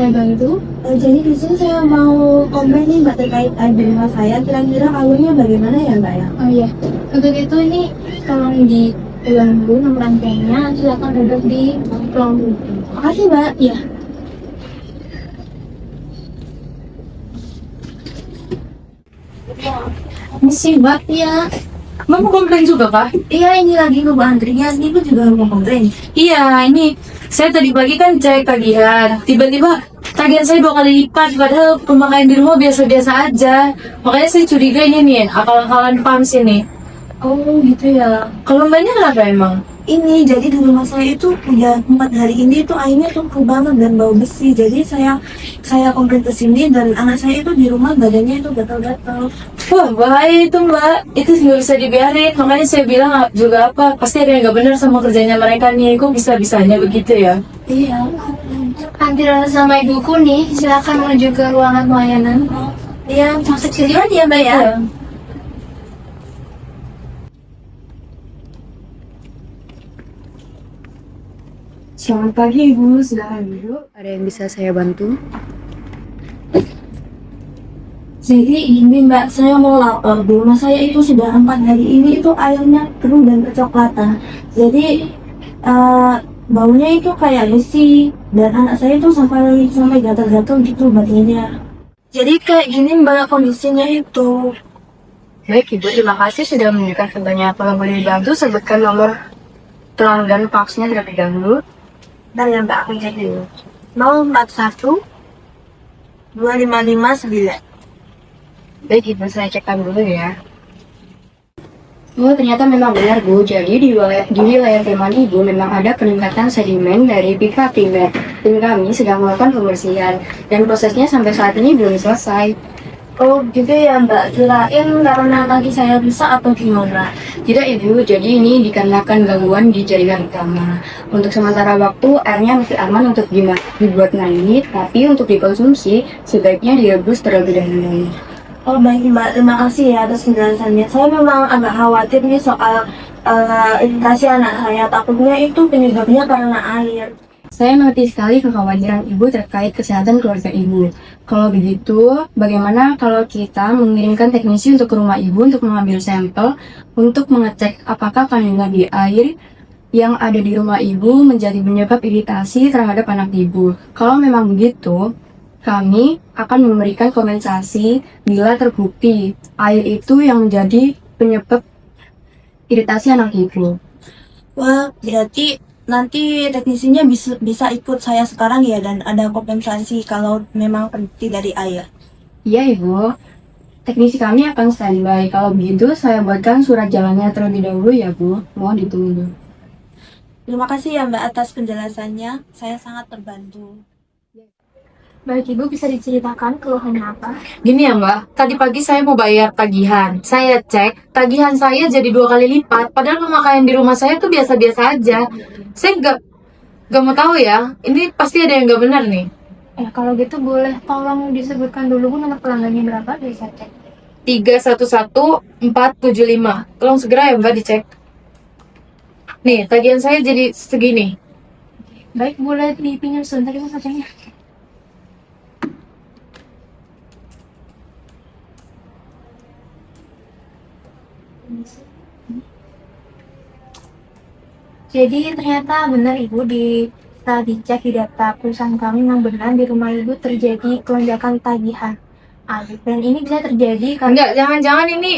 saya bantu? Jadi di sini saya mau komplain nih Mbak terkait air di rumah saya. Kira-kira alurnya bagaimana ya Mbak ya? Oh iya, untuk itu ini tolong diulang dulu nomor rangkaiannya, silakan duduk di ruang tunggu. Makasih Mbak. Iya. Misi Mbak. Iya, Mbak mau komplain juga, Pak? Iya ini lagi Mbak antrinya. Ini pun juga mau komplain. Iya, ini saya tadi pagi kan cek tagihan. Tiba-tiba tagihan saya 2 kali lipat, padahal pemakaian di rumah biasa-biasa aja. Makanya saya curiga ini nih, akal-akalan PAMS ini. Oh gitu ya. Kalau mbaknya kenapa emang? Ini jadi di rumah saya itu udah 4 hari ini tuh airnya tuh banget dan bau besi. Jadi saya komplain ke sini dan anak saya itu di rumah badannya itu gatal-gatal. Wah, bahaya itu mbak. Itu nggak bisa dibiarin. Makanya saya bilang juga apa, pasti ada yang nggak benar sama kerjanya mereka nih. Kok bisa-bisanya begitu ya? Iya. antrian sama ibuku nih, silakan menuju ke ruangan pelayanan. Iya, masuk duluan ya Mbak ya. Selamat pagi Ibu, silakan duduk. Ada yang bisa saya bantu? Jadi ini Mbak, saya mau lapor. Di rumah saya itu sudah 4 hari ini itu airnya keruh dan kecoklatan. Jadi baunya itu kayak besi dan anak saya itu sampai gatal-gatal gitu badannya. Jadi kayak gini Mbak kondisinya itu. Baik Ibu, terima kasih sudah menunjukkan contohnya. Apakah boleh dibantu sebutkan nomor pelanggan faksnya terlebih dahulu? Dan yang Mbak aku cek dulu. 041 2559. Baik Ibu, saya cekkan dulu ya. Oh, ternyata memang benar, Bu. Jadi di wilayah Temani, Ibu, memang ada peningkatan sedimen dari pipa primer. Tim kami sedang melakukan pembersihan, dan prosesnya sampai saat ini belum selesai. Oh gitu ya Mbak, kirain karena kaki saya rusak atau gimana? Tidak, Ibu. Jadi ini dikarenakan gangguan di jaringan utama. Untuk sementara waktu, airnya masih aman untuk dibuat naik, tapi untuk dikonsumsi, sebaiknya direbus terlebih dahulu. Oh baik Mbak, terima kasih ya atas penjelasannya. Saya memang agak khawatir nih soal iritasi anak saya. Takutnya itu penyebabnya karena air. Saya mengerti sekali kekhawatiran Ibu terkait kesehatan keluarga Ibu. Kalau begitu, bagaimana kalau kita mengirimkan teknisi untuk ke rumah Ibu untuk mengambil sampel untuk mengecek apakah kandungan di air yang ada di rumah Ibu menjadi penyebab iritasi terhadap anak Ibu. Kalau memang begitu, kami akan memberikan kompensasi bila terbukti air itu yang menjadi penyebab iritasi anak Ibu. Wah, berarti nanti teknisinya bisa ikut saya sekarang ya dan ada kompensasi kalau memang terbukti dari air. Iya, Ibu. Teknisi kami akan standby. Kalau begitu, saya buatkan surat jalannya terlebih dahulu ya, Bu. Mohon ditunggu. Terima kasih ya Mbak atas penjelasannya. Saya sangat terbantu. Baik, Ibu, bisa diceritakan keluhannya apa? Gini ya Mbak, tadi pagi saya mau bayar tagihan. Saya cek, tagihan saya jadi 2 kali lipat. Padahal pemakaian di rumah saya tuh biasa-biasa aja. Saya nggak mau tahu ya. Ini pasti ada yang nggak benar nih. Kalau gitu boleh tolong disebutkan dulu, Bu, nomor pelanggannya berapa? Bisa cek. 311475. Tolong segera ya Mbak dicek. Nih, tagihan saya jadi segini. Baik, boleh dipinjam sebentar, Ibu, kacanya. Jadi ternyata benar Ibu, setelah dicek di data perusahaan kami memang benar di rumah Ibu terjadi kelonjakan tagihan air. Dan ini bisa terjadi karena Enggak, jangan-jangan ini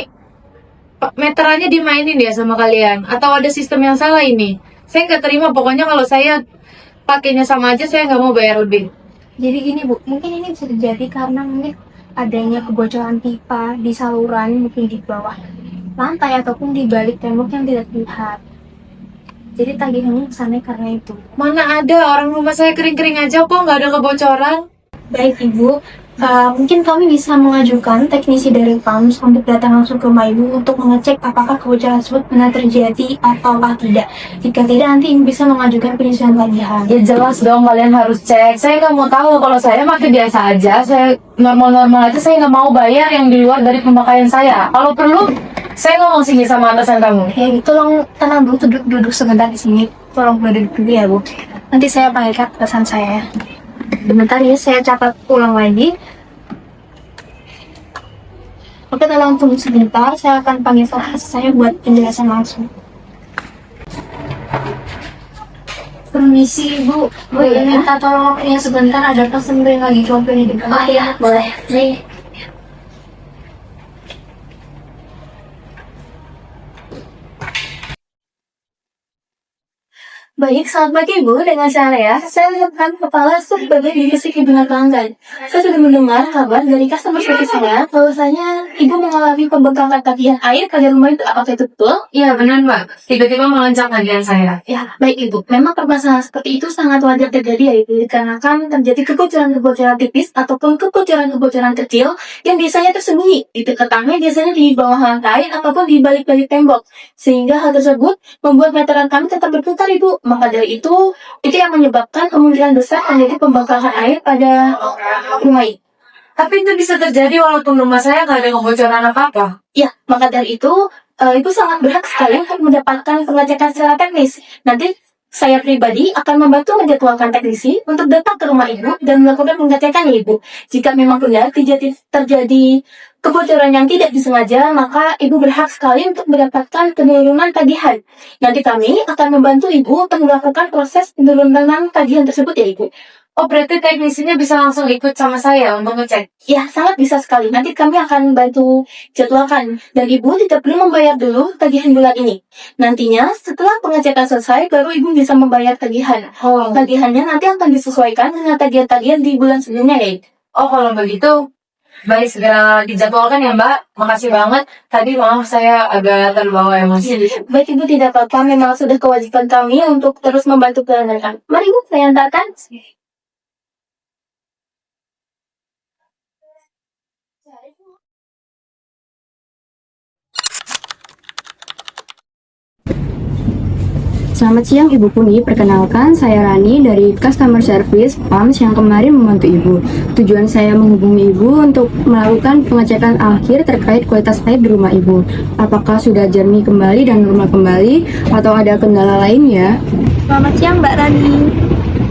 meterannya dimainin ya sama kalian. Atau ada sistem yang salah ini. Saya nggak terima, pokoknya kalau saya pakainya sama aja, saya nggak mau bayar lebih. jadi gini Bu, mungkin ini bisa terjadi karena mungkin adanya kebocoran pipa di saluran, mungkin di bawah lantai ataupun di balik tembok yang tidak terlihat. Jadi tagihannya kesana karena itu. Mana ada, orang rumah saya kering-kering aja kok, nggak ada kebocoran. Baik Ibu, mungkin kami bisa mengajukan teknisi dari PAMS untuk datang langsung ke rumah Ibu untuk mengecek apakah kebocoran tersebut benar terjadi ataukah tidak. Jika tidak, nanti Ibu bisa mengajukan penyelesaian tagihan. Ya jelas dong, kalian harus cek. Saya nggak mau tahu, kalau saya pakai biasa aja, saya normal-normal aja, saya nggak mau bayar yang di luar dari pemakaian saya. Kalau perlu, saya ngomong sini sama atasan kamu. Ya, tolong tenang dulu, duduk sebentar di sini. Tolong boleh duduk dulu ya Bu. Nanti saya panggilkan atasan saya. Bentar ya, saya catat ulang lagi. Oke, tolong tunggu sebentar. Saya akan panggil kelas saya buat penjelasan langsung. Permisi, Bu. Boleh minta tolong waktunya sebentar. Ada pasien yang lagi komplain di depan. Oh iya, boleh. Nih. Baik, selamat pagi Bu, dengan saya. Saya lihatkan kepala sebagai divisi hubungan pelanggan. Saya sudah mendengar kabar dari customer service saya bahwasanya Ibu mengalami pembengkakan tagihan air pada rumah itu. Apakah itu betul? Iya benar Mbak, tiba-tiba mengancam tagihan saya. Ya, baik Ibu. Memang permasalahan seperti itu sangat wajar terjadi ya Ibu, dikarenakan terjadi kebocoran-kebocoran tipis ataupun kebocoran-kebocoran kecil yang biasanya tersembunyi di dekat tanah, biasanya di bawah lantai ataupun di balik-balik tembok. Sehingga hal tersebut membuat meteran kami tetap berputar Ibu. Maka dari itu yang menyebabkan kemungkinan besar terjadi pembengkakan air pada rumah ini. Tapi itu bisa terjadi walaupun rumah saya nggak ada kebocoran apa-apa. Ya, maka dari itu Ibu sangat berhak sekali untuk mendapatkan pengecekan secara teknis. Nanti saya pribadi akan membantu menjadwalkan teknisi untuk datang ke rumah Ibu dan melakukan pengecekan ya Ibu. Jika memang benar terjadi kebocoran yang tidak disengaja, maka Ibu berhak sekali untuk mendapatkan penurunan tagihan. Nanti kami akan membantu Ibu untuk melakukan proses penurunan tagihan tersebut ya Ibu. Oh berarti teknisinya bisa langsung ikut sama saya untuk ngecek? Ya, sangat bisa sekali. Nanti kami akan bantu jadwalkan. Dan Ibu tidak perlu membayar dulu tagihan bulan ini. Nantinya, setelah pengecekan selesai, baru Ibu bisa membayar tagihan. Oh, Tagihannya nanti akan disesuaikan dengan tagihan-tagihan di bulan sebelumnya ya. oh kalau begitu, baik segera dijadwalkan ya Mbak. Makasih banget. Tadi maaf saya agak terbawa emosi. Baik Ibu, tidak apa-apa. Memang sudah kewajiban kami untuk terus membantu pelanggan kami. Mari Ibu, saya antarkan. Selamat siang Ibu Puni, perkenalkan saya Rani dari Customer Service PAMS yang kemarin membantu Ibu. Tujuan saya menghubungi Ibu untuk melakukan pengecekan akhir terkait kualitas air di rumah Ibu. Apakah sudah jernih kembali dan normal kembali atau ada kendala lainnya? Selamat siang Mbak Rani.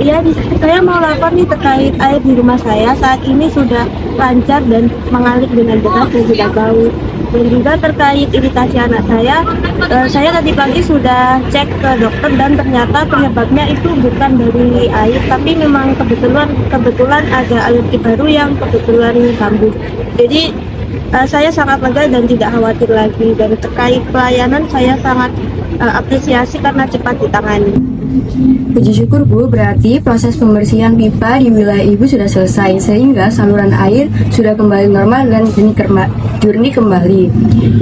Ya, saya mau lapor nih terkait air di rumah saya. Saat ini sudah lancar dan mengalir dengan deras dan tidak bau. Dan juga terkait iritasi anak saya tadi pagi sudah cek ke dokter dan ternyata penyebabnya itu bukan dari air, tapi memang kebetulan ada alergi baru yang kebetulan kambuh. Jadi saya sangat lega dan tidak khawatir lagi. Dan terkait pelayanan saya sangat apresiasi karena cepat ditangani. Puji syukur Bu, berarti proses pembersihan pipa di wilayah Ibu sudah selesai sehingga saluran air sudah kembali normal dan jernih kembali.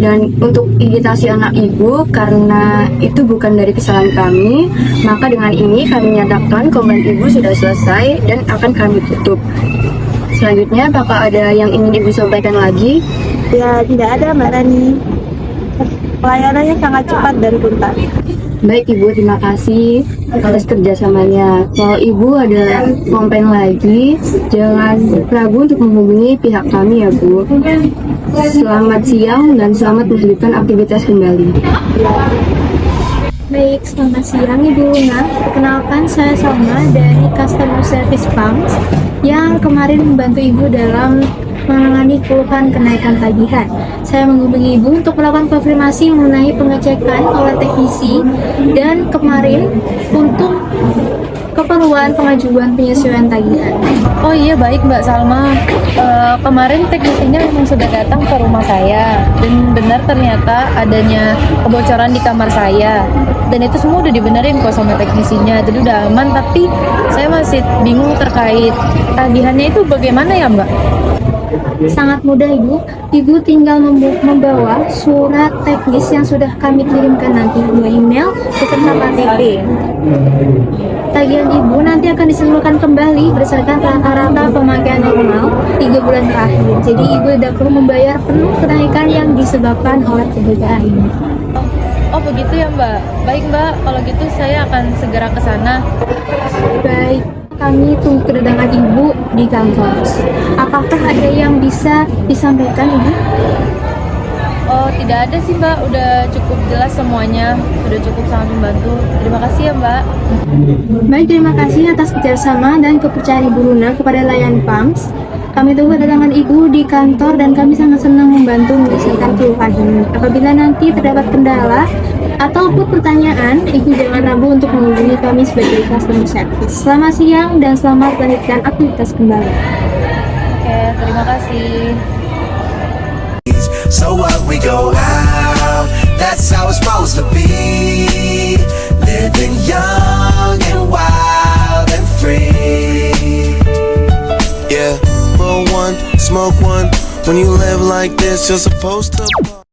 Dan untuk iritasi anak Ibu, karena itu bukan dari kesalahan kami, maka dengan ini kami nyatakan komplain Ibu sudah selesai dan akan kami tutup. Selanjutnya, apakah ada yang ingin Ibu sampaikan lagi? Ya, tidak ada Mbak Rani. Pelayanannya sangat cepat dan tuntas. Baik Ibu, terima kasih atas kerjasamanya. Kalau Ibu ada komplain lagi, jangan ragu untuk menghubungi pihak kami ya Bu. Selamat siang dan selamat melanjutkan aktivitas kembali. Baik, selamat siang Ibu Luna. Perkenalkan, saya Salma dari Customer Service PAMS yang kemarin membantu Ibu dalam menangani keluhan kenaikan tagihan. Saya menghubungi Ibu untuk melakukan konfirmasi mengenai pengecekan oleh teknisi dan kemarin untuk keperluan pengajuan penyesuaian tagihan. Oh iya baik Mbak Salma. Kemarin teknisinya memang sudah datang ke rumah saya dan benar ternyata adanya kebocoran di kamar saya. Dan itu semua udah dibenerin kok sama teknisinya, jadi udah aman. Tapi saya masih bingung terkait tagihannya itu bagaimana ya Mbak? Sangat mudah Ibu. Ibu tinggal membawa surat teknis yang sudah kami kirimkan nanti dua email beserta KTP. Tagihan Ibu nanti akan disalurkan kembali berdasarkan rata-rata pemakaian normal 3 bulan terakhir. Jadi Ibu tidak perlu membayar penuh kenaikan yang disebabkan oleh perbedaan ini. Oh begitu ya Mbak. Baik Mbak, kalau gitu saya akan segera ke sana. Baik, kami tunggu kedatangan Ibu di kantor. Apakah ada yang bisa disampaikan Ibu? Oh, tidak ada sih Mbak, udah cukup jelas semuanya, udah cukup sangat membantu. Terima kasih ya Mbak. Baik, terima kasih atas kerjasama dan kepercayaan Ibu Luna kepada Layan Pams. Kami tunggu kedatangan Ibu di kantor dan kami sangat senang membantu menyelesaikan keluhan ini. Apabila nanti terdapat kendala ataupun pertanyaan, Ibu jangan ragu untuk menghubungi kami sebagai customer service. Selamat siang dan selamat melanjutkan aktivitas kembali. Oke, terima kasih. So what, we go out, that's how it's supposed to be. Living young and wild and free. Yeah, roll one, smoke one. When you live like this, you're supposed to